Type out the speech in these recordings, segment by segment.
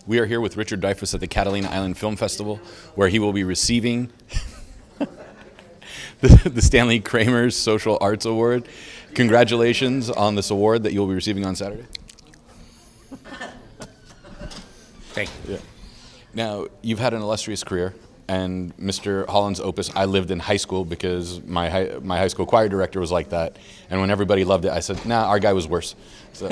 We are here with Richard Dreyfuss at the Catalina Island Film Festival, where he will be receiving the Stanley Kramer Social Arts Award. Congratulations on this award that you'll be receiving on Saturday. Thank you. Yeah. Now, you've had an illustrious career, and Mr. Holland's Opus, I lived in high school because my high school choir director was like that, and when everybody loved it, I said, nah, our guy was worse. So.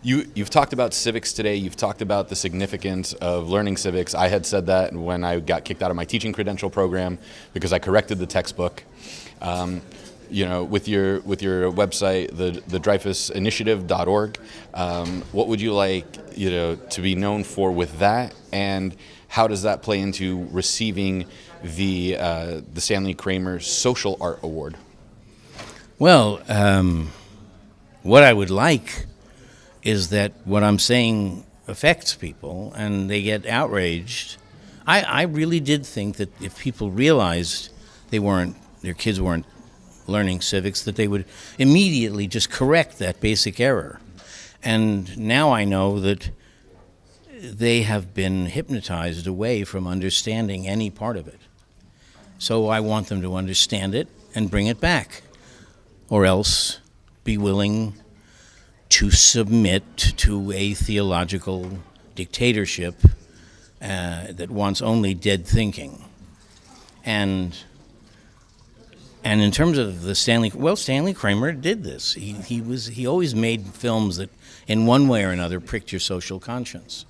You've talked about civics today. You've talked about the significance of learning civics. I had said that when I got kicked out of my teaching credential program because I corrected the textbook. With your website, the DreyfussInitiative.org, what would you like to be known for with that, and how does that play into receiving the Stanley Kramer Social Art Award? Well, what I would like is that what I'm saying affects people and they get outraged. I really did think that if people realized their kids weren't learning civics, that they would immediately just correct that basic error. And now I know that they have been hypnotized away from understanding any part of it. So I want them to understand it and bring it back, or else be willing to submit to a theological dictatorship that wants only dead thinking. And in terms of the Stanley Kramer did this. He always made films that, in one way or another, pricked your social conscience.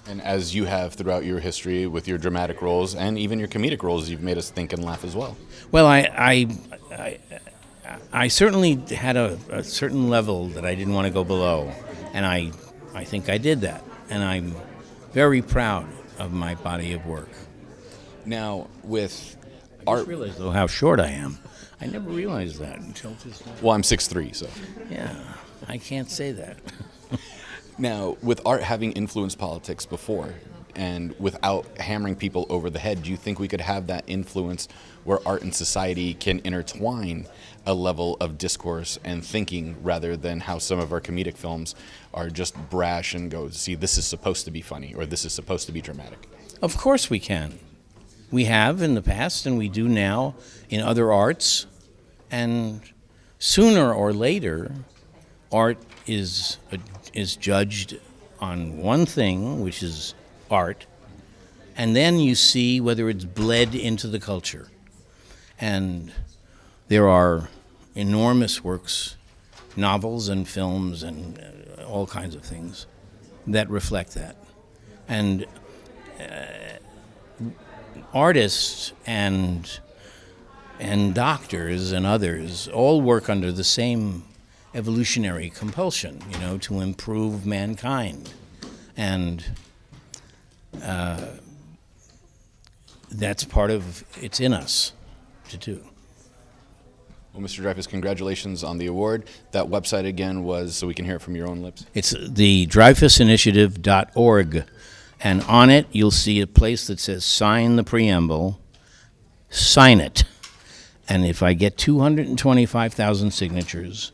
And as you have throughout your history with your dramatic roles and even your comedic roles, you've made us think and laugh as well. Well, I certainly had a certain level that I didn't want to go below, and I think I did that, and I'm very proud of my body of work. Now, with I just realized, though, how short I am. I never realized that until just now. Well, I'm 6'3", so. Yeah, I can't say that. Now, with art having influenced politics before, and without hammering people over the head, do you think we could have that influence where art and society can intertwine a level of discourse and thinking, rather than how some of our comedic films are just brash and go, see, this is supposed to be funny, or this is supposed to be dramatic? Of course we can. We have in the past, and we do now in other arts, and sooner or later, art is judged on one thing, which is art, and then you see whether it's bled into the culture. And there are enormous works, novels and films and all kinds of things that reflect that. And artists and doctors and others all work under the same evolutionary compulsion, to improve mankind. And that's part of, it's in us to do. Well, Mr. Dreyfuss, congratulations on the award. That website again was, so we can hear it from your own lips. It's the DreyfussInitiative.org, and on it you'll see a place that says sign the preamble. Sign it. And if I get 225,000 signatures,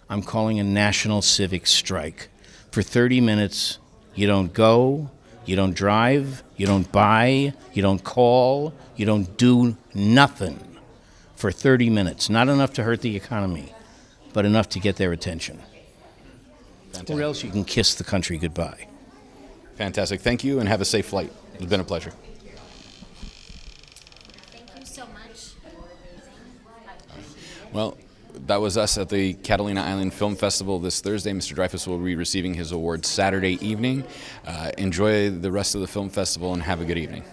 I'm calling a national civic strike. For 30 minutes, you don't go, you don't drive, you don't buy, you don't call, you don't do nothing for 30 minutes. Not enough to hurt the economy, but enough to get their attention. Fantastic. Or else you can kiss the country goodbye. Fantastic. Thank you, and have a safe flight. It's been a pleasure. Thank you so much. Well, that was us at the Catalina Island Film Festival this Thursday. Mr. Dreyfuss will be receiving his award Saturday evening. Enjoy the rest of the film festival and have a good evening.